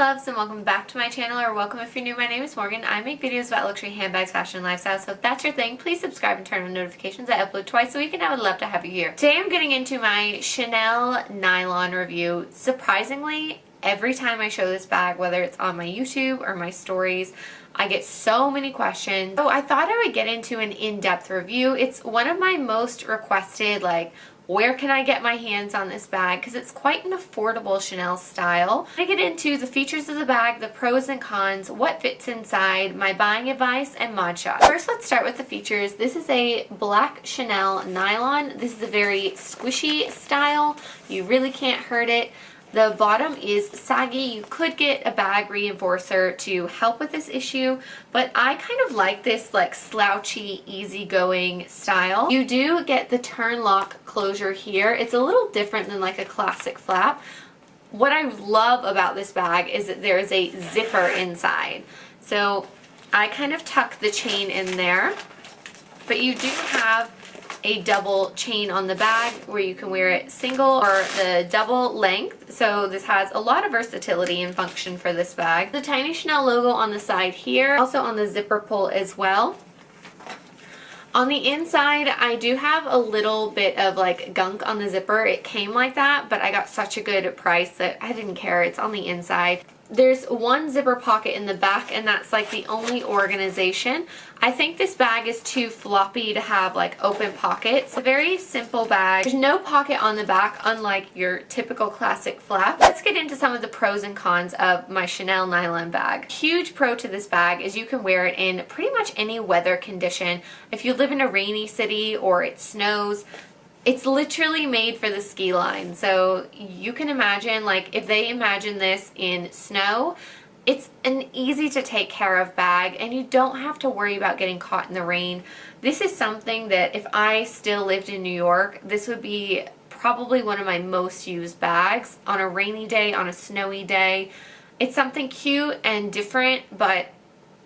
loves, and welcome back to my channel, or welcome if you're new. My name is Morgan. I make videos about luxury handbags, fashion, and lifestyle, so if that's your thing, please subscribe and turn on notifications. I upload twice a week and I would love to have you here. Today I'm getting into my Chanel nylon review. Surprisingly, every time I show this bag, whether it's on my YouTube or my stories, I get so many questions. So I thought I would get into an in-depth review. It's one of my most requested, where can I get my hands on this bag? Because it's quite an affordable Chanel style. I get into the features of the bag, the pros and cons, what fits inside, my buying advice, and mod shots. First, let's start with the features. This is a black Chanel nylon. This is a very squishy style. You really can't hurt it. The bottom is saggy. You could get a bag reinforcer to help with this issue, but I kind of like this slouchy, easygoing style. You do get the turn lock closure here. It's a little different than a classic flap. What I love about this bag is that there is a zipper inside. So I kind of tuck the chain in there, but you do have a double chain on the bag where you can wear it single or the double length. So this has a lot of versatility and function for this bag. The tiny Chanel logo on the side here, also on the zipper pull as well. On the inside, I do have a little bit of gunk on the zipper. It came like that, but I got such a good price that I didn't care. It's on the inside. There's one zipper pocket in the back, and that's the only organization. I think this bag is too floppy to have open pockets. It's a very simple bag. There's no pocket on the back, unlike your typical classic flap. Let's get into some of the pros and cons of my Chanel nylon bag. Huge pro to this bag is you can wear it in pretty much any weather condition. If you live in a rainy city or it snows, it's literally made for the ski line. So you can imagine, if they imagine this in snow, it's an easy to take care of bag and you don't have to worry about getting caught in the rain. This is something that if I still lived in New York, this would be probably one of my most used bags on a rainy day, on a snowy day. It's something cute and different, but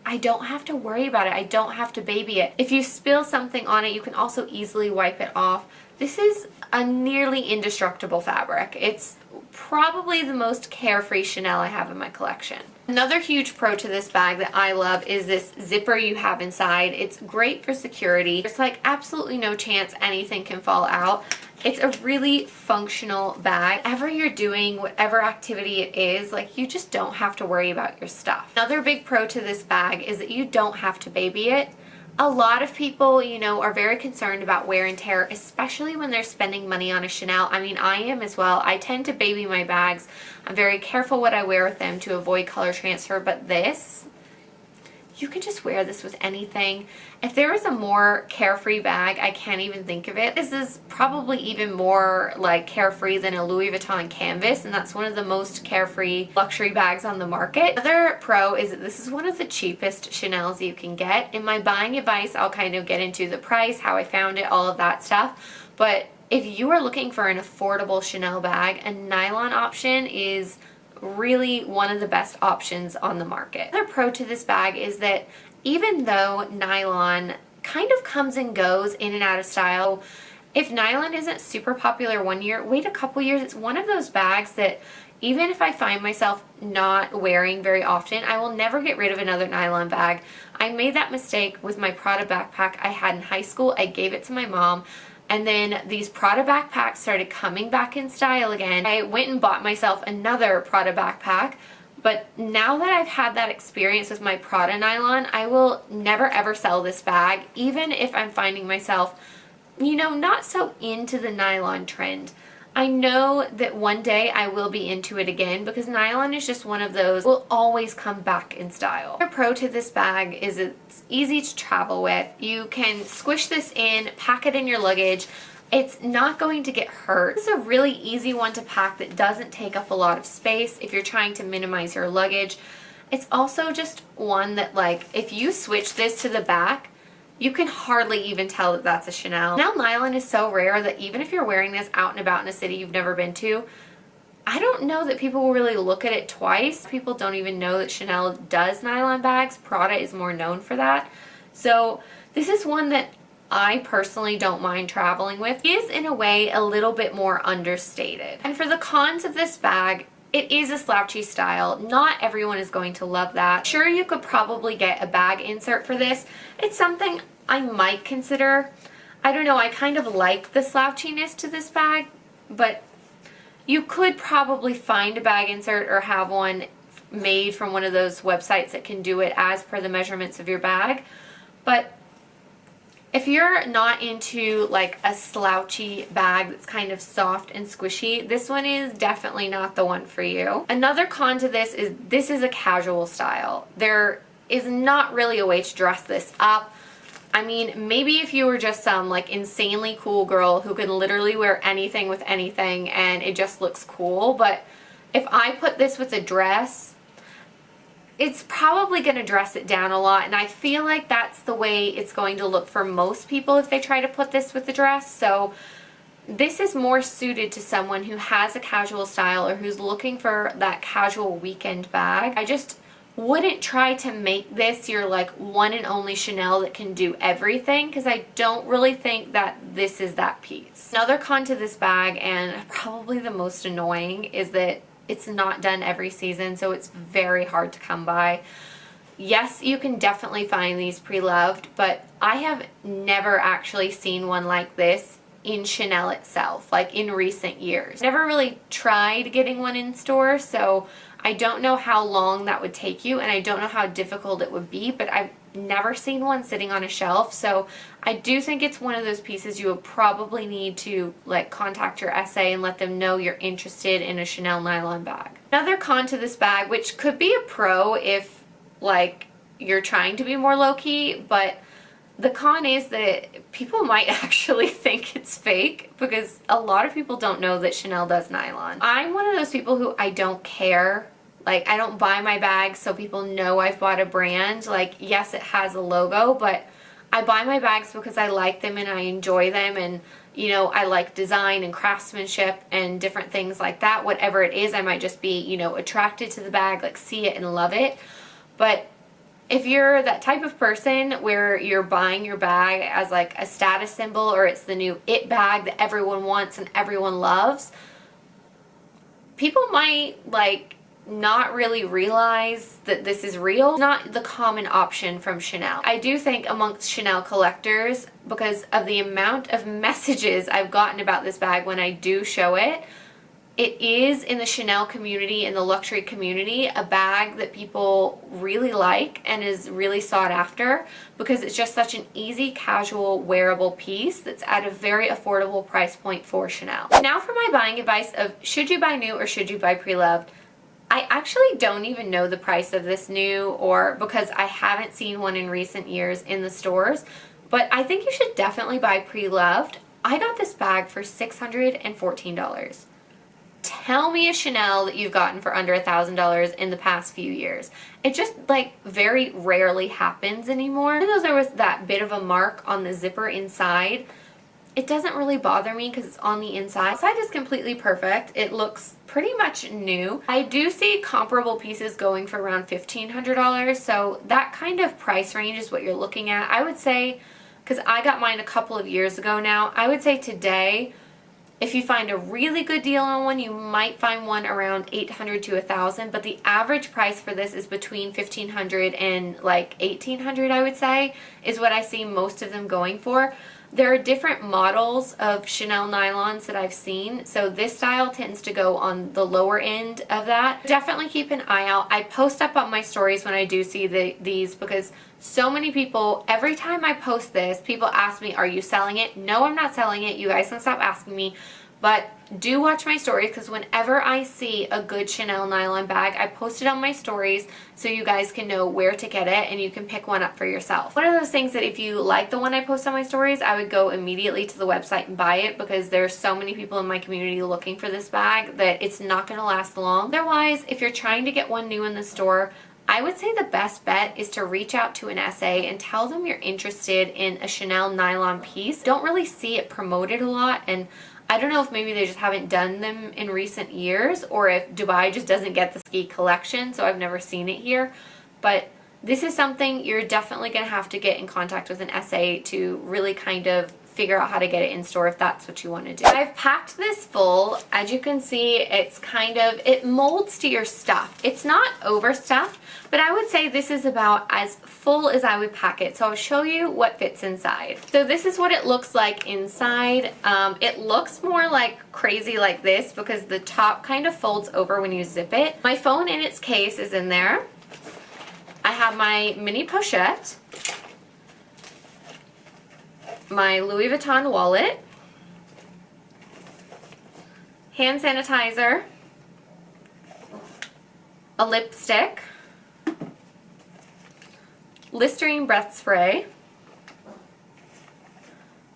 I don't have to worry about it. I don't have to baby it. If you spill something on it, you can also easily wipe it off. This is a nearly indestructible fabric. It's probably the most carefree Chanel I have in my collection. Another huge pro to this bag that I love is this zipper you have inside. It's great for security. There's absolutely no chance anything can fall out. It's a really functional bag. Whatever you're doing, whatever activity it is, you just don't have to worry about your stuff. Another big pro to this bag is that you don't have to baby it. A lot of people, are very concerned about wear and tear, especially when they're spending money on a Chanel. I mean, I am as well. I tend to baby my bags. I'm very careful what I wear with them to avoid color transfer, but this, you can just wear this with anything. If there was a more carefree bag, I can't even think of it. This is probably even more carefree than a Louis Vuitton canvas, and that's one of the most carefree luxury bags on the market. Another pro is that this is one of the cheapest Chanels you can get. In my buying advice, I'll kind of get into the price, how I found it, all of that stuff. But if you are looking for an affordable Chanel bag, a nylon option is really one of the best options on the market. Another pro to this bag is that even though nylon kind of comes and goes in and out of style, if nylon isn't super popular one year, wait a couple years. It's one of those bags that even if I find myself not wearing very often, I will never get rid of another nylon bag. I made that mistake with my Prada backpack I had in high school. I gave it to my mom. And then these Prada backpacks started coming back in style again. I went and bought myself another Prada backpack. But now that I've had that experience with my Prada nylon, I will never ever sell this bag, even if I'm finding myself, not so into the nylon trend. I know that one day I will be into it again because nylon is just one of those will always come back in style. Another pro to this bag is it's easy to travel with. You can squish this in, pack it in your luggage. It's not going to get hurt. This is a really easy one to pack that doesn't take up a lot of space if you're trying to minimize your luggage. It's also just one that if you switch this to the back, you can hardly even tell that that's a Chanel. Now nylon is so rare that even if you're wearing this out and about in a city you've never been to, I don't know that people will really look at it twice. People don't even know that Chanel does nylon bags. Prada is more known for that. So this is one that I personally don't mind traveling with. It is in a way a little bit more understated. And for the cons of this bag, it is a slouchy style. Not everyone is going to love that. Sure, you could probably get a bag insert for this. It's something I might consider. I don't know, I kind of like the slouchiness to this bag, but you could probably find a bag insert or have one made from one of those websites that can do it as per the measurements of your bag. But if you're not into like a slouchy bag that's kind of soft and squishy, this one is definitely not the one for you. Another con to this is a casual style. There is not really a way to dress this up. I mean, maybe if you were just some like insanely cool girl who could literally wear anything with anything and it just looks cool, but if I put this with a dress, it's probably going to dress it down a lot, and I feel like that's the way it's going to look for most people if they try to put this with the dress. So this is more suited to someone who has a casual style or who's looking for that casual weekend bag. I just wouldn't try to make this your like one and only Chanel that can do everything, because I don't really think that this is that piece. Another con to this bag, and probably the most annoying, is that it's not done every season, so it's very hard to come by. Yes, you can definitely find these pre-loved, but I have never actually seen one like this in Chanel itself, like in recent years. Never really tried getting one in store, so I don't know how long that would take you, and I don't know how difficult it would be, but I've never seen one sitting on a shelf, so I do think it's one of those pieces you would probably need to like contact your SA and let them know you're interested in a Chanel nylon bag. Another con to this bag, which could be a pro if like you're trying to be more low-key, but the con is that people might actually think it's fake, because a lot of people don't know that Chanel does nylon. I'm one of those people who I don't care. Like, I don't buy my bags so people know I've bought a brand. Like, yes, it has a logo, but I buy my bags because I like them and I enjoy them, and, you know, I like design and craftsmanship and different things like that. Whatever it is, I might just be, you know, attracted to the bag, like see it and love it. But if you're that type of person where you're buying your bag as like a status symbol, or it's the new it bag that everyone wants and everyone loves, people might like not really realize that this is real. It's not the common option from Chanel. I do think amongst Chanel collectors, because of the amount of messages I've gotten about this bag when I do show it, it is in the Chanel community, in the luxury community, a bag that people really like and is really sought after, because it's just such an easy, casual, wearable piece that's at a very affordable price point for Chanel. Now for my buying advice of should you buy new or should you buy pre-loved? I actually don't even know the price of this new, or because I haven't seen one in recent years in the stores, but I think you should definitely buy pre-loved. I got this bag for $614. Tell me a Chanel that you've gotten for under $1,000 in the past few years. It just like very rarely happens anymore. Even though there was that bit of a mark on the zipper inside, it doesn't really bother me because it's on the inside. The inside is completely perfect. It looks pretty much new. I do see comparable pieces going for around $1,500, so that kind of price range is what you're looking at. I would say, because I got mine a couple of years ago now, I would say today, if you find a really good deal on one, you might find one around $800 to $1,000, but the average price for this is between $1,500 and like $1,800, I would say, is what I see most of them going for. There are different models of Chanel nylons that I've seen, so this style tends to go on the lower end of that. Definitely keep an eye out. I post up on my stories when I do see these, because so many people, every time I post this, people ask me, are you selling it? No, I'm not selling it. You guys can stop asking me. But do watch my stories, because whenever I see a good Chanel nylon bag, I post it on my stories so you guys can know where to get it and you can pick one up for yourself. One of those things that if you like the one I post on my stories, I would go immediately to the website and buy it, because there's so many people in my community looking for this bag that it's not going to last long. Otherwise, if you're trying to get one new in the store, I would say the best bet is to reach out to an SA and tell them you're interested in a Chanel nylon piece. Don't really see it promoted a lot, and I don't know if maybe they just haven't done them in recent years, or if Dubai just doesn't get the ski collection, so I've never seen it here. But this is something you're definitely going to have to get in contact with an SA to really kind of figure out how to get it in store if that's what you want to do. I've packed this full. As you can see, it's kind of, it molds to your stuff. It's not overstuffed, but I would say this is about as full as I would pack it. So I'll show you what fits inside. So this is what it looks like inside. It looks more like crazy like this because the top kind of folds over when you zip it. My phone in its case is in there. I have my mini pochette, my Louis Vuitton wallet, hand sanitizer, a lipstick, Listerine breath spray,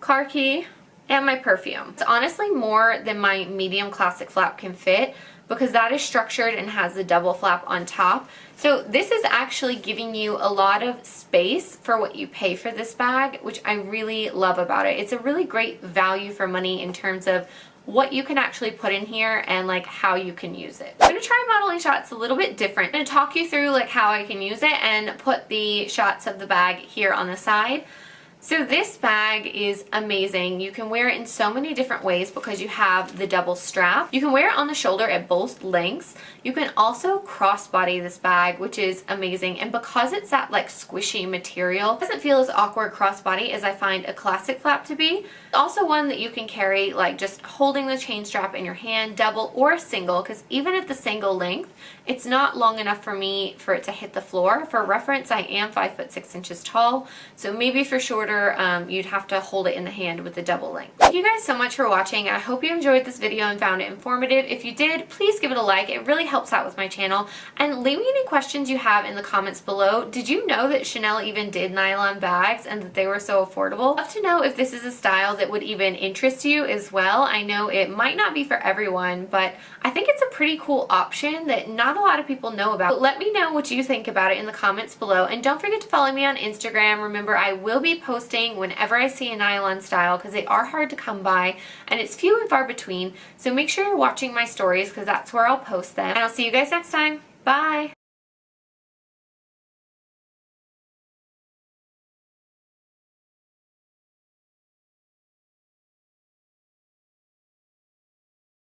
car key, and my perfume. It's honestly more than my medium classic flap can fit because that is structured and has the double flap on top. So this is actually giving you a lot of space for what you pay for this bag, which I really love about it. It's a really great value for money in terms of what you can actually put in here and like how you can use it. I'm gonna try modeling shots a little bit different. I'm gonna talk you through like how I can use it and put the shots of the bag here on the side. So this bag is amazing. You can wear it in so many different ways because you have the double strap. You can wear it on the shoulder at both lengths. You can also crossbody this bag, which is amazing. And because it's that like squishy material, it doesn't feel as awkward crossbody as I find a classic flap to be. Also one that you can carry like just holding the chain strap in your hand, double or single, because even at the single length, it's not long enough for me for it to hit the floor. For reference, I am 5'6" tall, so maybe for shorter, you'd have to hold it in the hand with the double length. Thank you guys so much for watching. I hope you enjoyed this video and found it informative. If you did, please give it a like. It really helps out with my channel. And leave me any questions you have in the comments below. Did you know that Chanel even did nylon bags and that they were so affordable? I'd love to know if this is a style that would even interest you as well. I know it might not be for everyone, but I think it's a pretty cool option that not a lot of people know about. But let me know what you think about it in the comments below. And don't forget to follow me on Instagram. Remember, I will be posting whenever I see a nylon style because they are hard to come by and it's few and far between. So make sure you're watching my stories because that's where I'll post them. And I'll see you guys next time. Bye!